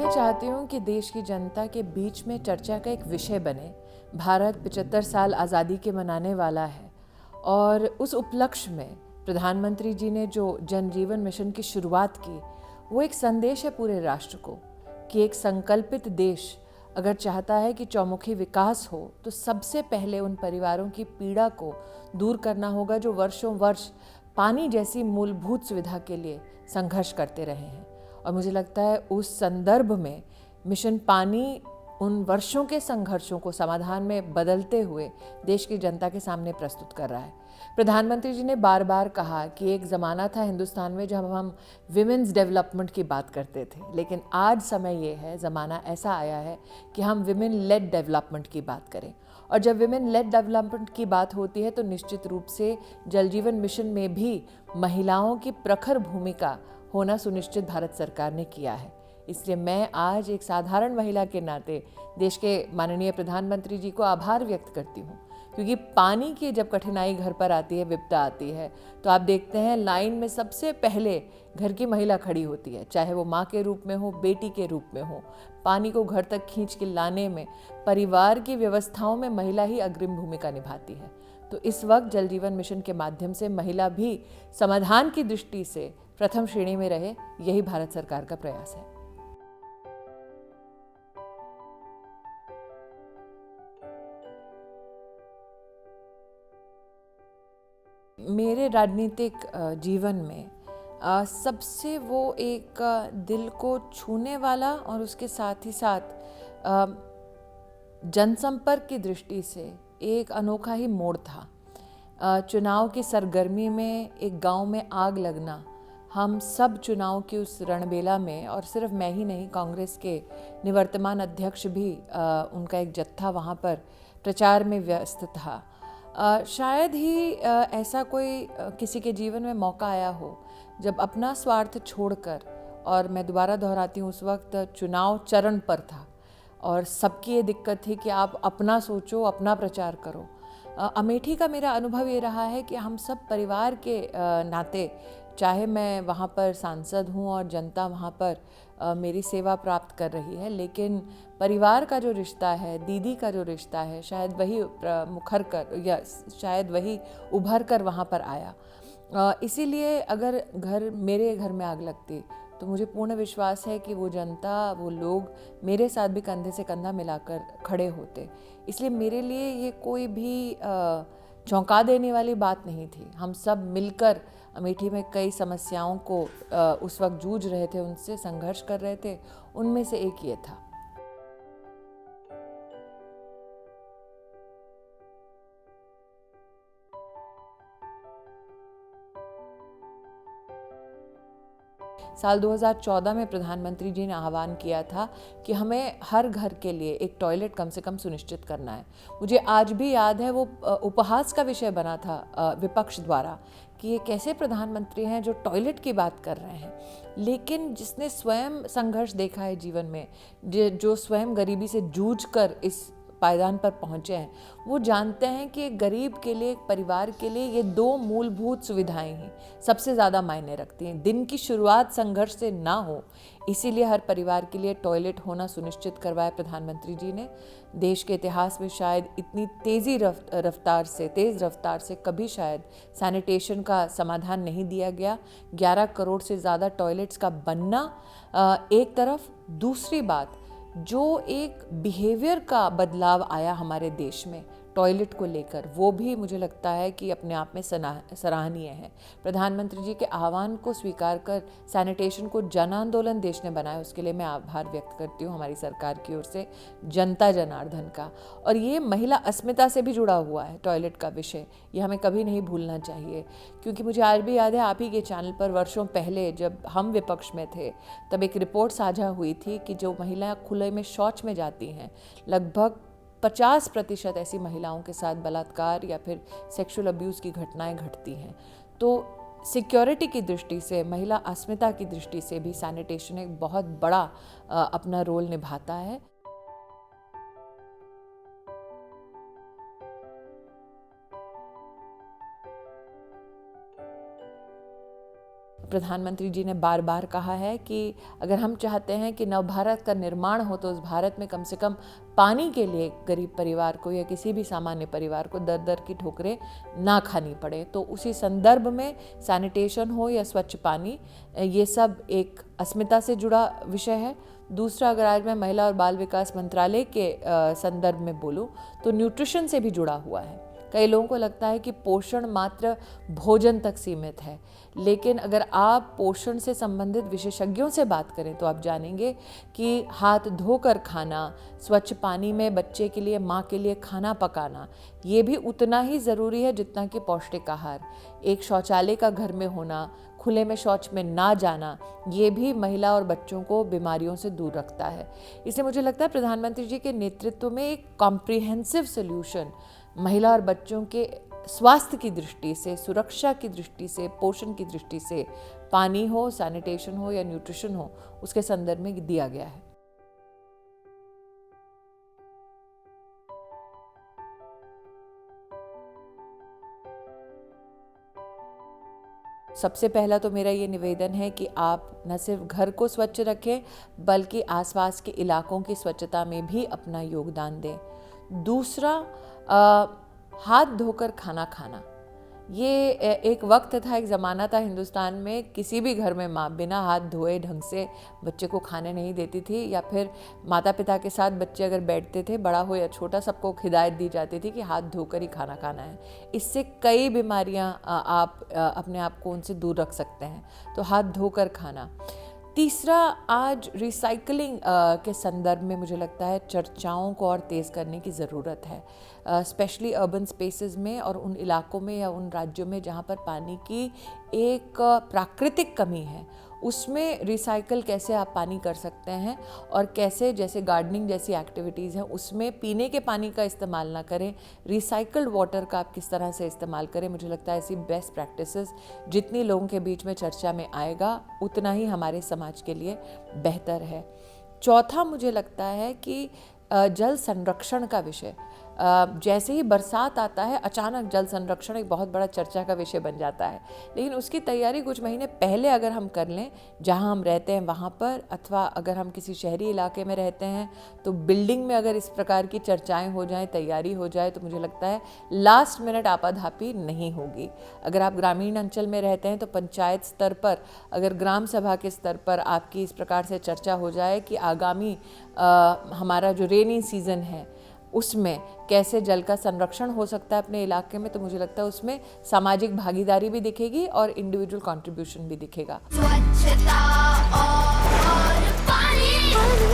मैं चाहती हूँ कि देश की जनता के बीच में चर्चा का एक विषय बने। भारत 75 साल आज़ादी के मनाने वाला है और उस उपलक्ष्य में प्रधानमंत्री जी ने जो जन जीवन मिशन की शुरुआत की, वो एक संदेश है पूरे राष्ट्र को कि एक संकल्पित देश अगर चाहता है कि चौमुखी विकास हो तो सबसे पहले उन परिवारों की पीड़ा को दूर करना होगा जो वर्षों वर्ष पानी जैसी मूलभूत सुविधा के लिए संघर्ष करते रहे हैं। और मुझे लगता है उस संदर्भ में मिशन पानी उन वर्षों के संघर्षों को समाधान में बदलते हुए देश की जनता के सामने प्रस्तुत कर रहा है। प्रधानमंत्री जी ने बार बार कहा कि एक ज़माना था हिंदुस्तान में जब हम विमेंस डेवलपमेंट की बात करते थे, लेकिन आज समय ये है, ज़माना ऐसा आया है कि हम विमेन लेड डेवलपमेंट की बात करें। और जब विमेन लेड डेवलपमेंट की बात होती है तो निश्चित रूप से जल जीवन मिशन में भी महिलाओं की प्रखर भूमिका होना सुनिश्चित भारत सरकार ने किया है। इसलिए मैं आज एक साधारण महिला के नाते देश के माननीय प्रधानमंत्री जी को आभार व्यक्त करती हूँ, क्योंकि पानी की जब कठिनाई घर पर आती है, विपदा आती है, तो आप देखते हैं लाइन में सबसे पहले घर की महिला खड़ी होती है, चाहे वो माँ के रूप में हो, बेटी के रूप में हो। पानी को घर तक खींच के लाने में परिवार की व्यवस्थाओं में महिला ही अग्रिम भूमिका निभाती है। तो इस वक्त जल जीवन मिशन के माध्यम से महिला भी समाधान की दृष्टि से प्रथम श्रेणी में रहे, यही भारत सरकार का प्रयास है। मेरे राजनीतिक जीवन में सबसे वो एक दिल को छूने वाला और उसके साथ ही साथ जनसंपर्क की दृष्टि से एक अनोखा ही मोड़ था। चुनाव की सरगर्मी में एक गांव में आग लगना, हम सब चुनाव की उस रणबेला में, और सिर्फ मैं ही नहीं, कांग्रेस के निवर्तमान अध्यक्ष भी उनका एक जत्था वहाँ पर प्रचार में व्यस्त था। शायद ही ऐसा कोई किसी के जीवन में मौका आया हो जब अपना स्वार्थ छोड़कर, और मैं दोबारा दोहराती हूँ, उस वक्त चुनाव चरण पर था और सबकी ये दिक्कत थी कि आप अपना सोचो, अपना प्रचार करो। अमेठी का मेरा अनुभव ये रहा है कि हम सब परिवार के नाते, चाहे मैं वहाँ पर सांसद हूँ और जनता वहाँ पर मेरी सेवा प्राप्त कर रही है, लेकिन परिवार का जो रिश्ता है, दीदी का जो रिश्ता है, शायद वही मुखर कर या शायद वही उभर कर वहाँ पर आया। इसीलिए अगर मेरे घर में आग लगती तो मुझे पूर्ण विश्वास है कि वो जनता, वो लोग मेरे साथ भी कंधे से कंधा मिलाकर खड़े होते। इसलिए मेरे लिए ये कोई भी चौंका देने वाली बात नहीं थी। हम सब मिलकर अमेठी में कई समस्याओं को उस वक्त जूझ रहे थे, उनसे संघर्ष कर रहे थे, उनमें से एक ये था। साल 2014 में प्रधानमंत्री जी ने आह्वान किया था कि हमें हर घर के लिए एक टॉयलेट कम से कम सुनिश्चित करना है। मुझे आज भी याद है, वो उपहास का विषय बना था विपक्ष द्वारा कि ये कैसे प्रधानमंत्री हैं जो टॉयलेट की बात कर रहे हैं। लेकिन जिसने स्वयं संघर्ष देखा है जीवन में, जो स्वयं गरीबी से जूझ कर इस पायदान पर पहुँचे हैं, वो जानते हैं कि एक गरीब के लिए, एक परिवार के लिए ये दो मूलभूत सुविधाएं ही सबसे ज़्यादा मायने रखती हैं। दिन की शुरुआत संघर्ष से ना हो, इसीलिए हर परिवार के लिए टॉयलेट होना सुनिश्चित करवाया प्रधानमंत्री जी ने। देश के इतिहास में शायद इतनी तेज़ रफ्तार से कभी शायद सैनिटेशन का समाधान नहीं दिया गया। 11 करोड़ से ज़्यादा टॉयलेट्स का बनना एक तरफ, दूसरी बात जो एक बिहेवियर का बदलाव आया हमारे देश में टॉयलेट को लेकर, वो भी मुझे लगता है कि अपने आप में सराहनीय है। प्रधानमंत्री जी के आह्वान को स्वीकार कर सैनिटेशन को जन आंदोलन देश ने बनाया, उसके लिए मैं आभार व्यक्त करती हूँ हमारी सरकार की ओर से, जनता जनार्दन का। और ये महिला अस्मिता से भी जुड़ा हुआ है टॉयलेट का विषय, ये हमें कभी नहीं भूलना चाहिए। क्योंकि मुझे आज भी याद है, आप ही के चैनल पर वर्षों पहले जब हम विपक्ष में थे, तब एक रिपोर्ट साझा हुई थी कि जो महिलाएं खुले में शौच में जाती हैं, लगभग 50% ऐसी महिलाओं के साथ बलात्कार या फिर सेक्सुअल अब्यूज़ की घटनाएं घटती हैं। तो सिक्योरिटी की दृष्टि से, महिला अस्मिता की दृष्टि से भी सैनिटेशन एक बहुत बड़ा अपना रोल निभाता है। प्रधानमंत्री जी ने बार बार कहा है कि अगर हम चाहते हैं कि नव भारत का निर्माण हो तो उस भारत में कम से कम पानी के लिए गरीब परिवार को या किसी भी सामान्य परिवार को दर दर की ठोकरें ना खानी पड़े। तो उसी संदर्भ में सैनिटेशन हो या स्वच्छ पानी, ये सब एक अस्मिता से जुड़ा विषय है। दूसरा, अगर आज मैं महिला और बाल विकास मंत्रालय के संदर्भ में बोलूँ तो न्यूट्रिशन से भी जुड़ा हुआ है। कई लोगों को लगता है कि पोषण मात्र भोजन तक सीमित है, लेकिन अगर आप पोषण से संबंधित विशेषज्ञों से बात करें तो आप जानेंगे कि हाथ धोकर खाना, स्वच्छ पानी में बच्चे के लिए, माँ के लिए खाना पकाना, ये भी उतना ही ज़रूरी है जितना कि पौष्टिक आहार। एक शौचालय का घर में होना, खुले में शौच में ना जाना, ये भी महिला और बच्चों को बीमारियों से दूर रखता है। इसलिए मुझे लगता है प्रधानमंत्री जी के नेतृत्व में एक कॉम्प्रिहेंसिव सॉल्यूशन महिला और बच्चों के स्वास्थ्य की दृष्टि से, सुरक्षा की दृष्टि से, पोषण की दृष्टि से, पानी हो, सैनिटेशन हो या न्यूट्रिशन हो, उसके संदर्भ में दिया गया है। सबसे पहला तो मेरा ये निवेदन है कि आप न सिर्फ घर को स्वच्छ रखें बल्कि आसपास के इलाकों की स्वच्छता में भी अपना योगदान दें। दूसरा, हाथ धोकर खाना खाना। ये एक वक्त था, एक ज़माना था हिंदुस्तान में, किसी भी घर में माँ बिना हाथ धोए ढंग से बच्चे को खाने नहीं देती थी, या फिर माता पिता के साथ बच्चे अगर बैठते थे, बड़ा हो या छोटा, सबको हिदायत दी जाती थी कि हाथ धोकर ही खाना खाना है। इससे कई बीमारियाँ आप अपने आप को उनसे दूर रख सकते हैं। तो हाथ धोकर खाना। तीसरा, आज रिसाइकलिंग के संदर्भ में मुझे लगता है चर्चाओं को और तेज़ करने की ज़रूरत है, स्पेशली अर्बन स्पेसेस में और उन इलाकों में या उन राज्यों में जहाँ पर पानी की एक प्राकृतिक कमी है, उसमें रिसाइकल कैसे आप पानी कर सकते हैं और कैसे, जैसे गार्डनिंग जैसी एक्टिविटीज़ हैं उसमें पीने के पानी का इस्तेमाल ना करें, रिसाइकल्ड वाटर का आप किस तरह से इस्तेमाल करें। मुझे लगता है ऐसी बेस्ट प्रैक्टिसेस जितनी लोगों के बीच में चर्चा में आएगा उतना ही हमारे समाज के लिए बेहतर है। चौथा, मुझे लगता है कि जल संरक्षण का विषय, जैसे ही बरसात आता है अचानक जल संरक्षण एक बहुत बड़ा चर्चा का विषय बन जाता है, लेकिन उसकी तैयारी कुछ महीने पहले अगर हम कर लें, जहां हम रहते हैं वहां पर, अथवा अगर हम किसी शहरी इलाके में रहते हैं तो बिल्डिंग में अगर इस प्रकार की चर्चाएं हो जाएं, तैयारी हो जाए, तो मुझे लगता है लास्ट मिनट आपाधापी नहीं होगी। अगर आप ग्रामीण अंचल में रहते हैं तो पंचायत स्तर पर, अगर ग्राम सभा के स्तर पर आपकी इस प्रकार से चर्चा हो जाए कि आगामी हमारा जो रेनी सीज़न है उसमें कैसे जल का संरक्षण हो सकता है अपने इलाके में, तो मुझे लगता है उसमें सामाजिक भागीदारी भी दिखेगी और इंडिविजुअल कंट्रीब्यूशन भी दिखेगा। स्वच्छता और पानी।